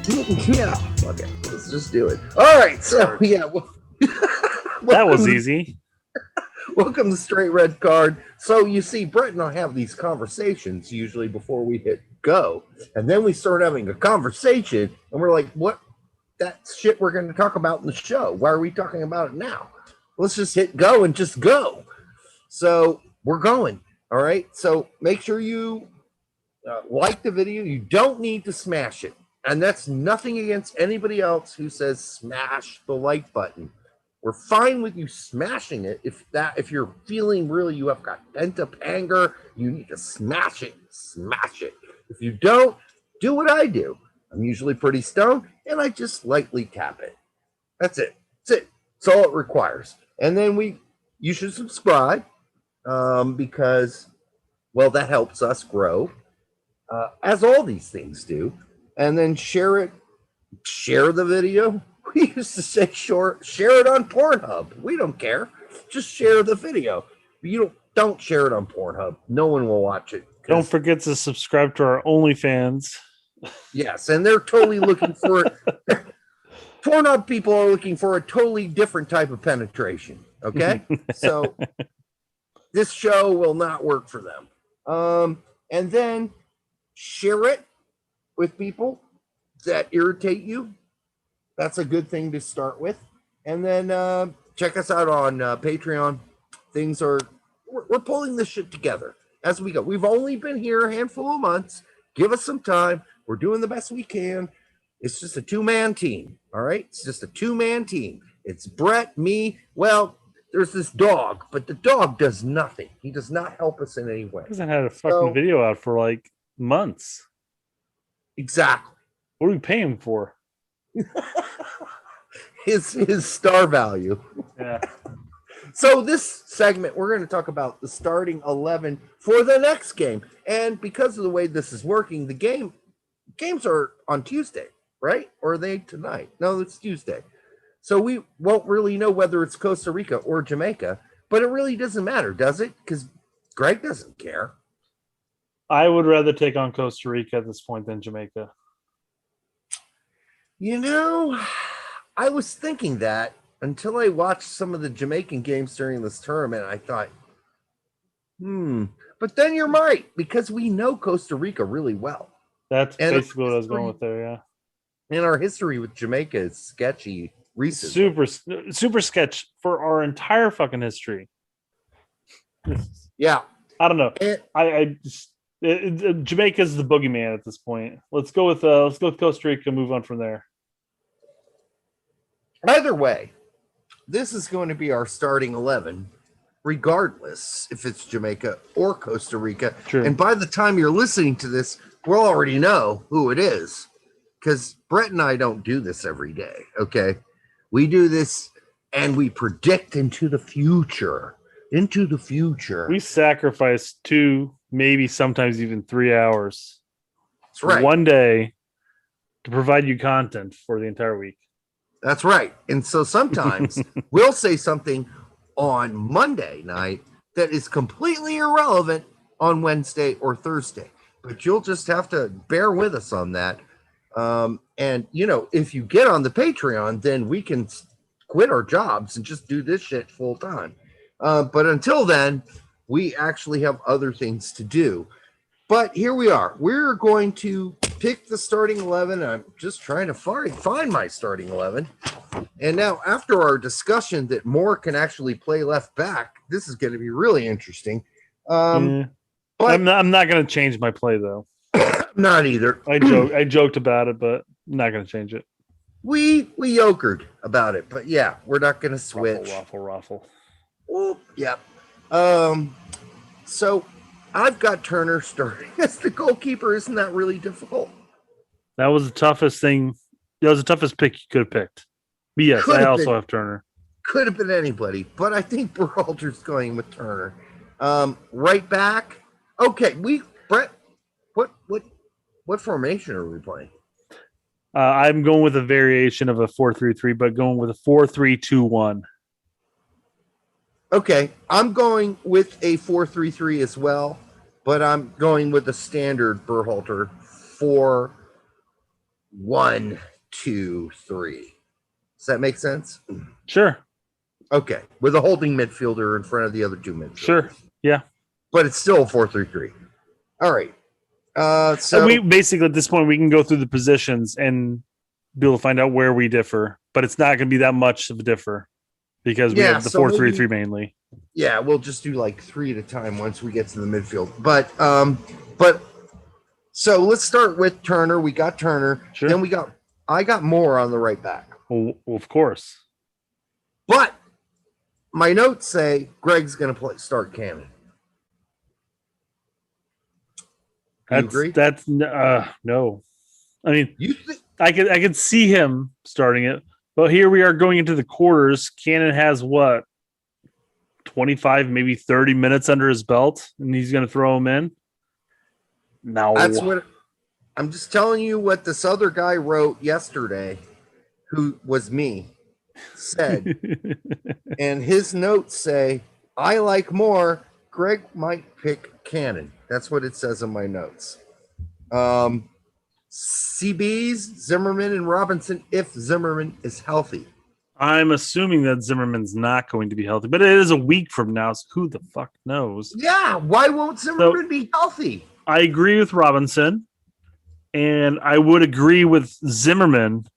Yeah. Okay. Let's just do it. All right. So yeah. That was easy. Welcome to Straight Red Card. So you see, Brett and I have these conversations usually before we hit go, and then we start having a conversation, and we're like, "What? That shit we're going to talk about in the show. Why are we talking about it now? Let's just hit go and just go." So we're going. All right. So make sure you like the video. You don't need to smash it, and that's nothing against anybody else who says smash the like button. We're fine with you smashing it if you're feeling really you have got pent up anger, you need to smash it, smash it. If you don't, do what I do. I'm usually pretty stoned and I just lightly tap it. That's it. That's it. That's all it requires. And then you should subscribe because, well, that helps us grow, as all these things do. And then share the video. We used to say share it on Pornhub. We don't care. Just share the video. You don't share it on Pornhub. No one will watch it. Don't forget to subscribe to our OnlyFans. Yes, and they're totally looking for it. Pornhub people are looking for a totally different type of penetration. Okay? So this show will not work for them. And then share it with people that irritate you. That's a good thing to start with. And then check us out on Patreon. We're pulling this shit together as we go. We've only been here a handful of months. Give us some time. We're doing the best we can. It's just a two-man team. All right. It's just a two-man team. It's Brett, me. Well, there's this dog, but the dog does nothing. He does not help us in any way. He hasn't had a fucking video out for like months. Exactly. What are we paying him for? his star value. Yeah. So this segment, we're going to talk about the starting 11 for the next game. And because of the way this is working, the games are on Tuesday, right? Or are they tonight? No, it's Tuesday. So we won't really know whether it's Costa Rica or Jamaica, but it really doesn't matter, does it? Because Greg doesn't care. I would rather take on Costa Rica at this point than Jamaica. You know, I was thinking that until I watched some of the Jamaican games during this tournament. I thought, but then you're right, because we know Costa Rica really well. That's basically what I was going with there, yeah. And our history with Jamaica is sketchy recently. Super sketch for our entire fucking history. Yeah. I don't know. Jamaica's the boogeyman at this point. Let's go with Costa Rica and move on from there. Either way, this is going to be our starting 11, regardless if it's Jamaica or Costa Rica. True. And by the time you're listening to this, we'll already know who it is, because Brett and I don't do this every day. Okay, we do this and we predict into the future. We sacrifice 2, maybe sometimes even 3 hours. That's right. One day to provide you content for the entire week. That's right. And so sometimes we'll say something on Monday night that is completely irrelevant on Wednesday or Thursday. But you'll just have to bear with us on that. And, if you get on the Patreon, then we can quit our jobs and just do this shit full time. But until then, we actually have other things to do. But here we are. We're going to pick the starting 11. I'm just trying to find my starting 11. And now, after our discussion that Moore can actually play left back, this is going to be really interesting. But I'm not going to change my play, though. Not either. I joked about it, but I'm not going to change it. We yokered about it, but yeah, we're not going to switch. Ruffle. Oh, yeah. So I've got Turner starting as the goalkeeper. Isn't that really difficult? That was the toughest thing. That was the toughest pick you could have picked. But yes, I also have Turner. Could have been anybody, but I think Berhalter's going with Turner. Right back. Okay, Brett. What formation are we playing? I'm going with a variation of a 4-3-3, but going with a 4-3-2-1. Okay, I'm going with a 4-3-3 as well, but I'm going with the standard Berhalter 1, 2, 3. Does that make sense? Sure. Okay, with a holding midfielder in front of the other two midfielders. Sure. Yeah. But it's still a 4-3-3. All right. So we basically at this point we can go through the positions and be able to find out where we differ, but it's not going to be that much of a differ because we have the 4-3-3 mainly. Yeah, we'll just do like 3 at a time once we get to the midfield. But so let's start with Turner. We got Turner. Sure. Then I got Moore on the right back. Well, of course. But my notes say Greg's going to start Cannon. That's no. I mean, you think I could see him starting it, but here we are going into the quarters. Cannon has what 25, maybe 30 minutes under his belt, and he's going to throw him in. No, that's what I'm just telling you. What this other guy wrote yesterday, who was me, said, and his notes say, "I like Moore. Greg might pick Cannon." That's what it says in my notes. CBs, Zimmerman and Robinson, if Zimmerman is healthy. I'm assuming that Zimmerman's not going to be healthy, but it is a week from now, so who the fuck knows? Yeah, why won't Zimmerman be healthy? I agree with Robinson, and I would agree with Zimmerman,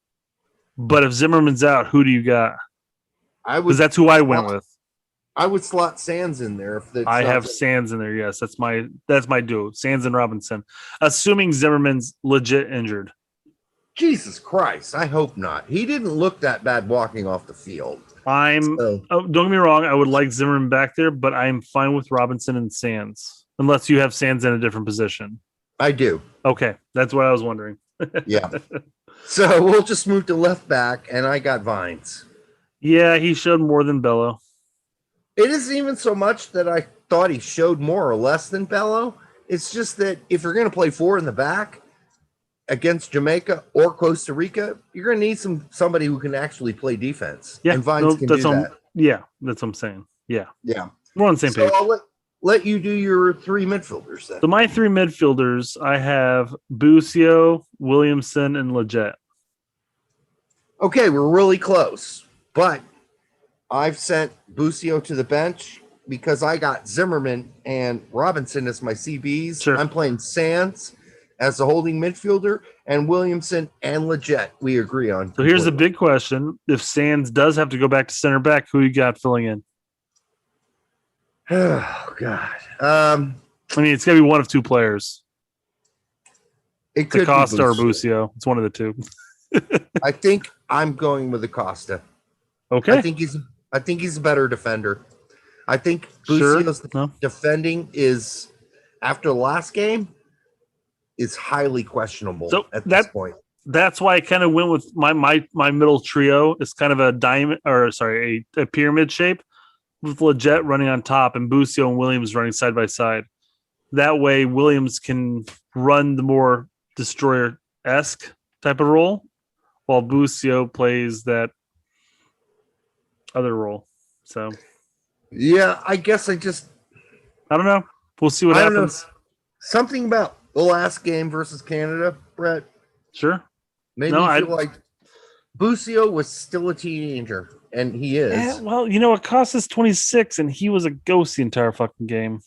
but if Zimmerman's out, who do you got? Because that's who I went with. I would slot Sands in there. I have Sands in there. Yes, that's my duo. Sands and Robinson, assuming Zimmerman's legit injured. Jesus Christ! I hope not. He didn't look that bad walking off the field. Don't get me wrong. I would like Zimmerman back there, but I'm fine with Robinson and Sands, unless you have Sands in a different position. I do. Okay, that's what I was wondering. Yeah. So we'll just move to left back, and I got Vines. Yeah, he showed more than Bello. It isn't even so much that I thought he showed more or less than Bello. It's just that if you're going to play 4 in the back against Jamaica or Costa Rica, you're going to need somebody who can actually play defense. Yeah, and Vines can do that. Yeah, that's what I'm saying. Yeah. We're on the same page. I'll let you do your 3 midfielders then. So my 3 midfielders, I have Busio, Williamson, and Leggett. Okay, we're really close, but I've sent Busio to the bench because I got Zimmerman and Robinson as my CBs. Sure. I'm playing Sands as a holding midfielder and Williamson and Leggett we agree on. So here's the big question. If Sands does have to go back to center back, who you got filling in? Oh, God. I mean, it's going to be one of 2 players. It could Acosta be or Busio. It's one of the 2. I think I'm going with Acosta. Okay. I think he's a better defender. I think Busio's defending is, after the last game, is highly questionable at this point. That's why I kind of went with my middle trio. It's kind of a diamond, or sorry, a pyramid shape with Leggett running on top and Busio and Williams running side by side. That way, Williams can run the more destroyer-esque type of role, while Busio plays that other role. So yeah, I guess I don't know. We'll see what happens. Something about the last game versus Canada, Brett. Sure. Made me feel like Busio was still a teenager, and he is. Yeah, well, Acosta's 26, and he was a ghost the entire fucking game.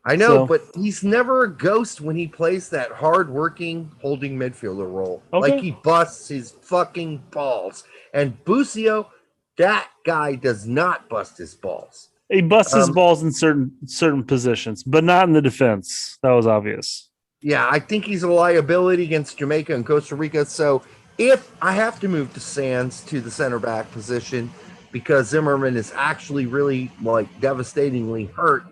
I know, but he's never a ghost when he plays that hard-working holding midfielder role. Okay. Like he busts his fucking balls. And Busio, that guy does not bust his balls. He busts his balls in certain positions, but not in the defense. That was obvious. Yeah, I think he's a liability against Jamaica and Costa Rica. So if I have to move to Sands to the center back position because Zimmerman is actually really devastatingly hurt,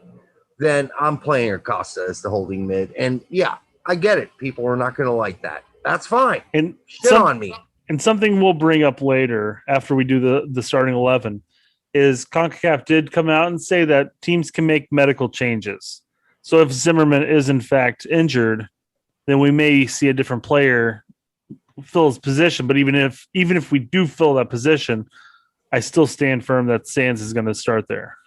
then I'm playing Acosta as the holding mid. And yeah, I get it. People are not going to like that. That's fine. And shit on me. And something we'll bring up later after we do the starting 11 is CONCACAF did come out and say that teams can make medical changes. So if Zimmerman is in fact injured, then we may see a different player fill his position. But even if we do fill that position, I still stand firm that Sands is going to start there.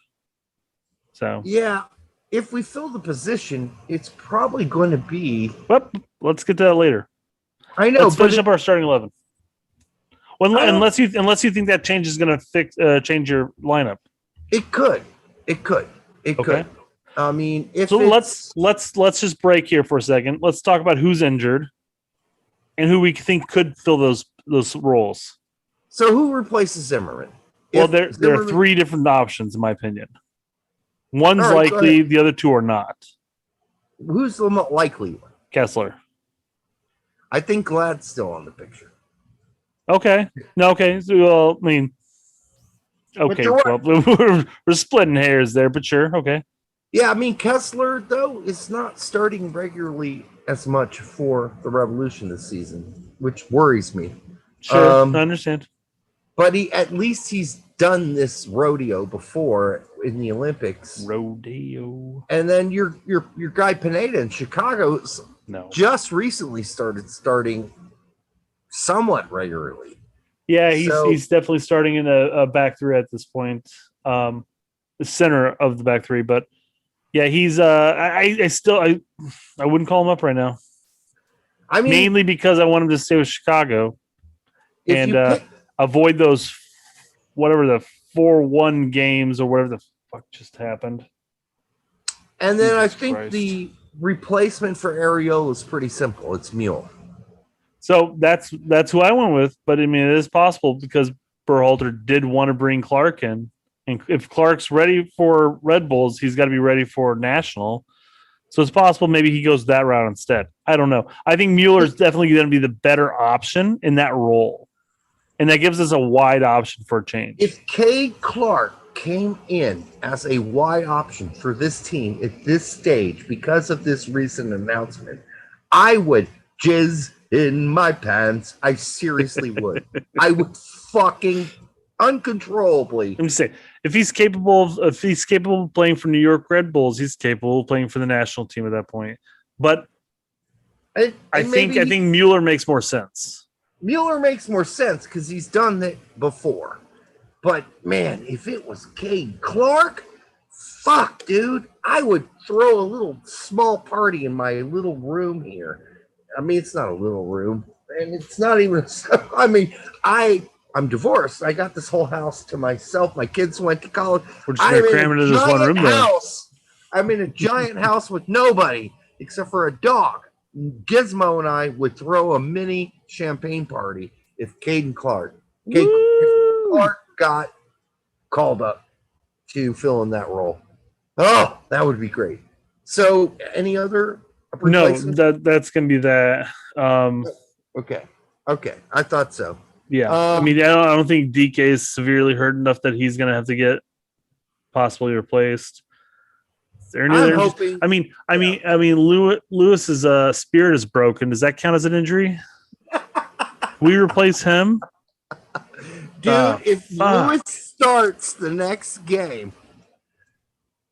So yeah, if we fill the position, it's probably going to be. Well, let's get to that later. I know. Let's finish up our starting 11. Unless you think that change is going to change your lineup. It could. Okay. I mean, if so let's just break here for a second. Let's talk about who's injured and who we think could fill those roles. So who replaces Zimmerman? Well, there are three different options in my opinion. One's likely, the other two are not. Who's the most likely one? Kessler. I think Glad's still on the picture. Okay. No, okay. So, well, I mean, okay. Well, we're splitting hairs there, but sure. Okay. Yeah, I mean, Kessler, though, is not starting regularly as much for the Revolution this season, which worries me. Sure, I understand. But at least he's done this rodeo before in the Olympics. Rodeo. And then your guy Pineda in Chicago just recently starting somewhat regularly. Yeah, he's definitely starting in a back three at this point. The center of the back three, but yeah, he's I wouldn't call him up right now. I mean, mainly because I want him to stay with Chicago and avoid those whatever the 4-1 games or whatever the fuck just happened. And then I think the replacement for Areola is pretty simple. It's Mule. So that's who I went with, but I mean it is possible because Berhalter did want to bring Clark in, and if Clark's ready for Red Bulls, he's got to be ready for National. So it's possible maybe he goes that route instead. I don't know. I think Mueller is definitely going to be the better option in that role, and that gives us a wide option for a change. If Cade Clark came in as a wide option for this team at this stage because of this recent announcement, I would jizz in my pants. I seriously would. I would fucking uncontrollably. Let me say, if he's capable of playing for New York Red Bulls, he's capable of playing for the national team at that point. But I think Mueller makes more sense. Mueller makes more sense because he's done that before. But man, if it was Cade Clark, fuck, dude, I would throw a little small party in my little room here. I mean, it's not a little room, and it's not even. I mean, I'm divorced. I got this whole house to myself. My kids went to college. We're just going to cram into this one room house. I'm in a giant house with nobody except for a dog. Gizmo and I would throw a mini champagne party if Caden Clark got called up to fill in that role. Oh, that would be great. So, any other? No, that's going to be that. Okay. I thought so. Yeah. I mean, I don't think DK is severely hurt enough that he's going to have to get possibly replaced. Is there any other? Hoping. I mean, Lewis's spirit is broken. Does that count as an injury? We replace him, dude. If Lewis starts the next game,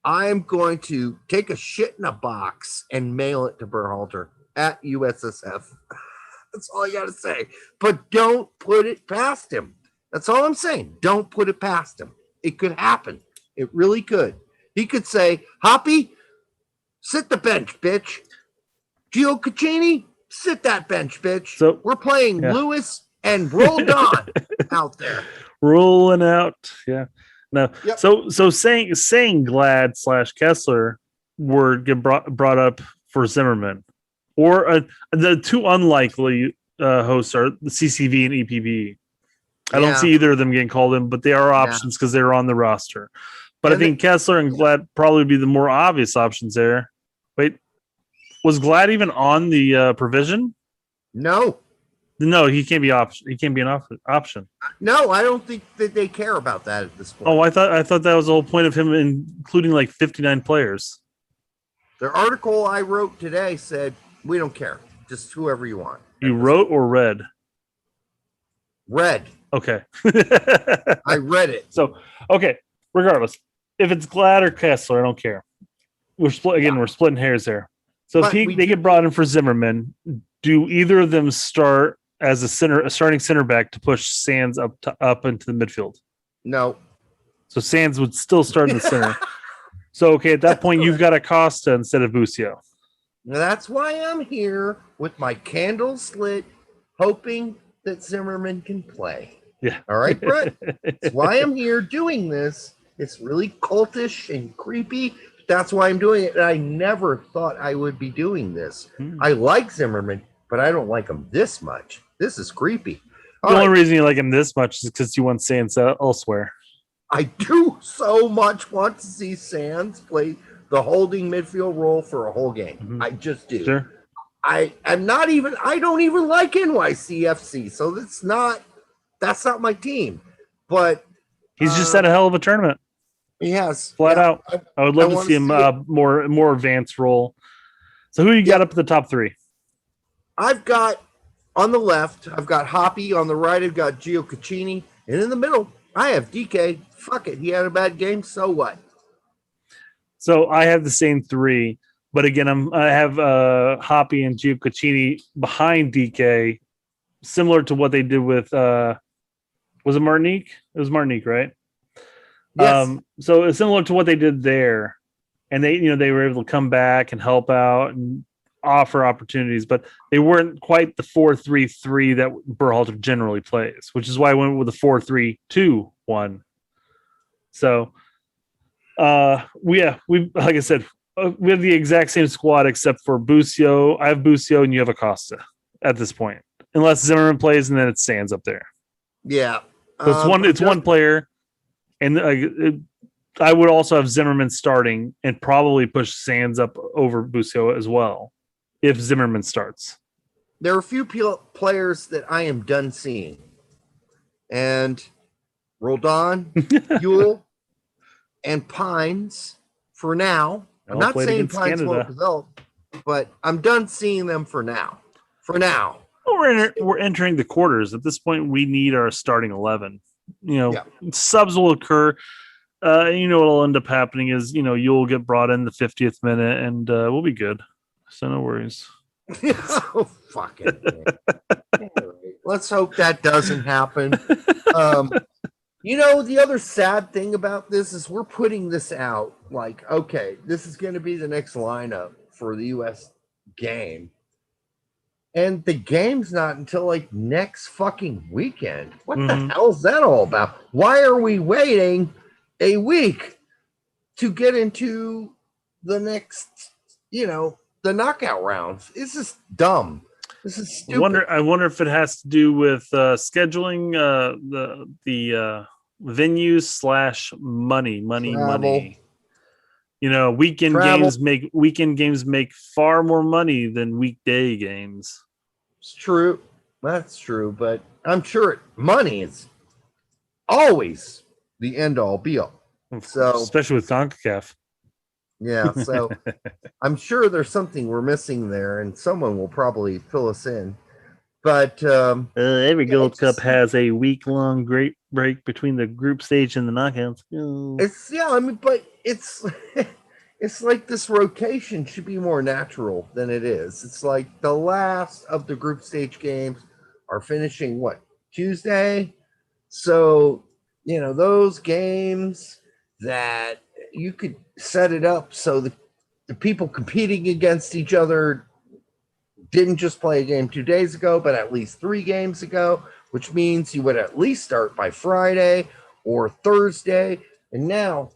I am going to take a shit in a box and mail it to Berhalter at USSF. That's all I got to say. But don't put it past him. That's all I'm saying. Don't put it past him. It could happen. It really could. He could say, Hoppy, sit the bench, bitch. Gio Caccini, sit that bench, bitch. So we're playing Lewis and Rolled On out there. Rolling out. Yeah. No, yep. So saying Glad / Kessler were get brought up for Zimmerman, or the two unlikely hosts are the CCV and EPB. I don't see either of them getting called in, but they are options because they're on the roster. But I think Kessler and Glad probably be the more obvious options there. Wait, was Glad even on the provision? No, he can't be option. He can't be an option. No, I don't think that they care about that at this point. Oh, I thought that was the whole point of him including like 59 players. The article I wrote today said we don't care, just whoever you want. You wrote or read? Read. Okay. I read it. So okay. Regardless, if it's Glad or Kessler, I don't care. We're splitting hairs there. So if they get brought in for Zimmerman, do either of them start as a starting center back to push Sands up into the midfield? No. So Sands would still start in the center. So okay, at that point, you've got Acosta instead of Busio. Now that's why I'm here with my candles lit hoping that Zimmerman can play. Yeah. All right, Brett. That's why I'm here doing this. It's really cultish and creepy. That's why I'm doing it. And I never thought I would be doing this. I like Zimmerman, but I don't like him this much. This is creepy. The only reason you like him this much is because you want Sands elsewhere. I do so much want to see Sands play the holding midfield role for a whole game. Mm-hmm. I just do. Sure. I don't even like NYCFC, so that's not my team. But he's just had a hell of a tournament. He has. Flat out. I would love to see him more advanced role. So who you got up at the top three? I've got on the left, I've got Hoppy. On the right, I've got Gio Caccini. And in the middle, I have DK. Fuck it. He had a bad game. So what? So I have the same three. But again, I have Hoppy and Gio Caccini behind DK, similar to what they did with was it Martinique? It was Martinique, right? Yes. So it's similar to what they did there. And they were able to come back and help out and offer opportunities, but they weren't quite the 4-3-3 that Berhalter generally plays, which is why I went with the 4-3-2-1. So we like I said, we have the exact same squad except for Busio. I have Busio and you have Acosta at this point, unless Zimmerman plays and then it stands up there. Yeah. So it's one player, and I would also have Zimmerman starting and probably push Sands up over Busio as well if Zimmerman starts. There are a few players that I am done seeing, and Roldan, Yule, and Pines for now. I'm not saying Pines won't develop, but I'm done seeing them for now. We're entering the quarters. At this point, we need our starting 11. Subs will occur. What'll end up happening is, you'll get brought in the 50th minute and we'll be good. So no worries. Oh, fuck it. Right. Let's hope that doesn't happen. The other sad thing about this is we're putting this out like, okay, this is going to be the next lineup for the U.S. game. And the game's not until like next fucking weekend. What the hell is that all about? Why are we waiting a week to get into the next, the knockout rounds? This is dumb. This is stupid. I wonder if it has to do with scheduling the venues / money. Weekend games make far more money than weekday games. It's true. That's true, but I'm sure money is always the end all be all. So especially with CONCACAF. Yeah, so I'm sure there's something we're missing there, and someone will probably fill us in. But every Gold Cup has a week-long great break between the group stage and the knockouts. But it's like this rotation should be more natural than it is. It's like the last of the group stage games are finishing Tuesday. So those games that you could set it up so the people competing against each other didn't just play a game 2 days ago, but at least 3 games ago, which means you would at least start by Friday or Thursday. And now,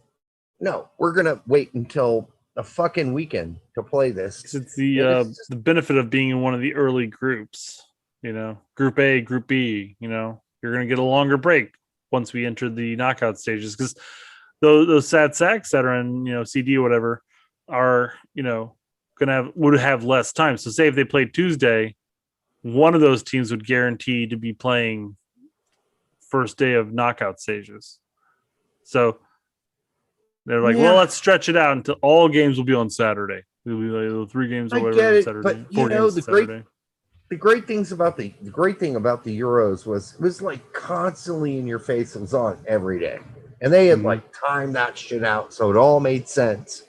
no, we're going to wait until a fucking weekend to play this. It's the benefit of being in one of the early groups, Group A, Group B, you're going to get a longer break once we enter the knockout stages, because those sad sacks that are in, CD or whatever are, would have less time. So say if they played Tuesday, one of those teams would guarantee to be playing first day of knockout stages. So they're like, well, let's stretch it out until all games will be on Saturday. It'll be like 3 games or whatever on Saturday. But the great thing about the Euros was it was like constantly in your face. It was on every day, and they had timed that shit out so it all made sense.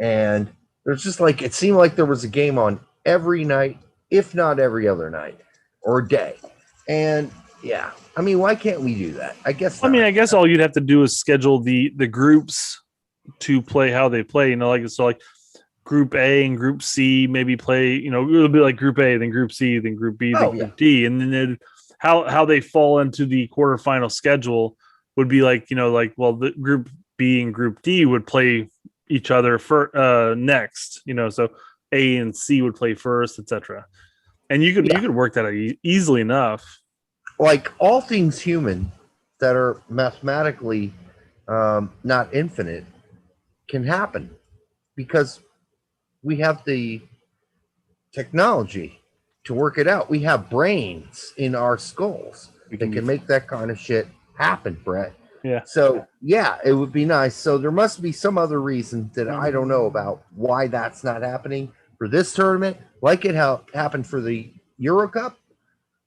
And there's just it seemed like there was a game on every night, if not every other night or day. And why can't we do that? I guess all you'd have to do is schedule the groups to play how they play. Group A and Group C maybe play. It'll be like Group A, then Group C, then Group B, then Group D, and then how they fall into the quarterfinal schedule would be like the Group B and Group D would play each other for next. So A and C would play first, etc. And you could work that out easily enough. Like all things human that are mathematically not infinite can happen because we have the technology to work it out. We have brains in our skulls that can make that kind of shit happen, Brett. Yeah. So, yeah, it would be nice. So there must be some other reason that I don't know about why that's not happening for this tournament, like it happened for the Euro Cup.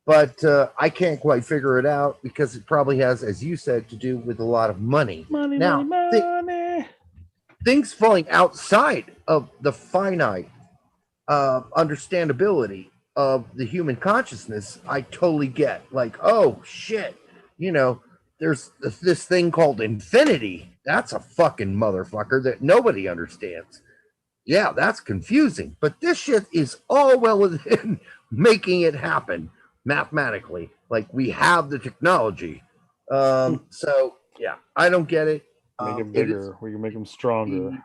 But I can't quite figure it out because it probably has, as you said, to do with a lot of money. Now, things falling outside of the finite understandability of the human consciousness, I totally get. Like, oh, shit, there's this thing called infinity. That's a fucking motherfucker that nobody understands. Yeah, that's confusing. But this shit is all well within making it happen mathematically. Like, we have the technology. So, yeah, I don't get it. Make it bigger. We can make them stronger.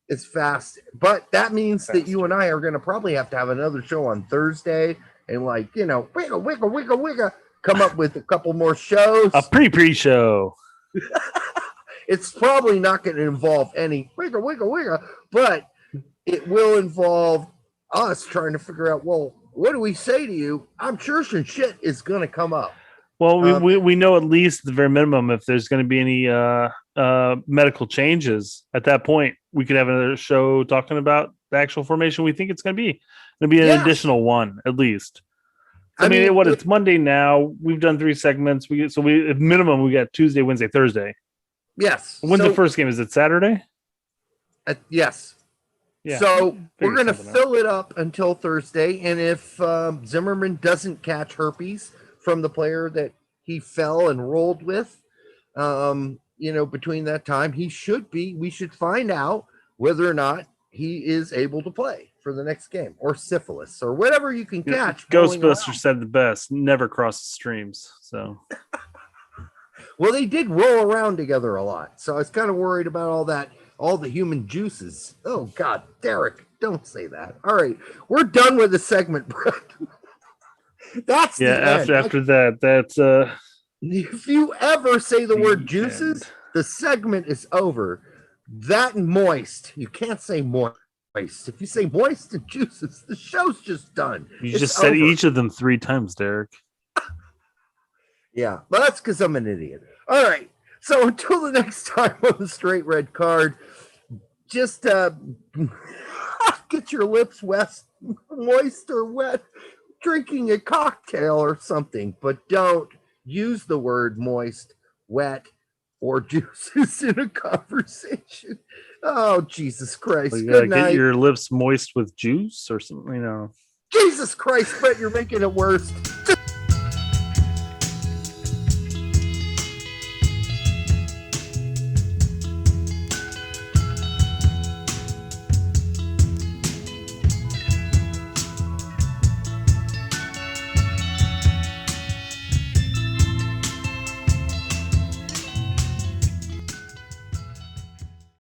It's fast. But that means that you and I are going to probably have to have another show on Thursday and, wiggle, come up with a couple more shows. A pre-show. It's probably not going to involve any wiggle, but it will involve us trying to figure out, well, what do we say to you? I'm sure some shit is going to come up. Well, we know at least at the very minimum if there's going to be any medical changes. At that point, we could have another show talking about the actual formation we think it's going to be. It'll be an additional one at least. So, it's Monday now. We've done 3 segments. At minimum we got Tuesday, Wednesday, Thursday. Yes. When's the first game? Is it Saturday? Yes. Yeah. So we're going to fill it up until Thursday, and if Zimmerman doesn't catch herpes from the player that he fell and rolled with, between that time, we should find out whether or not he is able to play for the next game, or syphilis, or whatever you can catch. Ghostbusters said the best: never cross the streams. So, well, they did roll around together a lot, so I was kind of worried about all the human juices. Oh God, Derek, don't say that. All right, we're done with the segment, Brett. That's after that, that's if you ever say the word juices, the segment is over. That and moist. You can't say moist. If you say moist and juices, the show's just done. You just said each of them 3 times, Derek. Yeah, but that's because I'm an idiot. All right. So until the next time on the Straight Red Card, just get your lips moist or wet, drinking a cocktail or something, but don't use the word moist, wet, or juices in a conversation. Oh, Jesus Christ. Well, you gotta get your lips moist with juice or something, Jesus Christ, Brett, you're making it worse.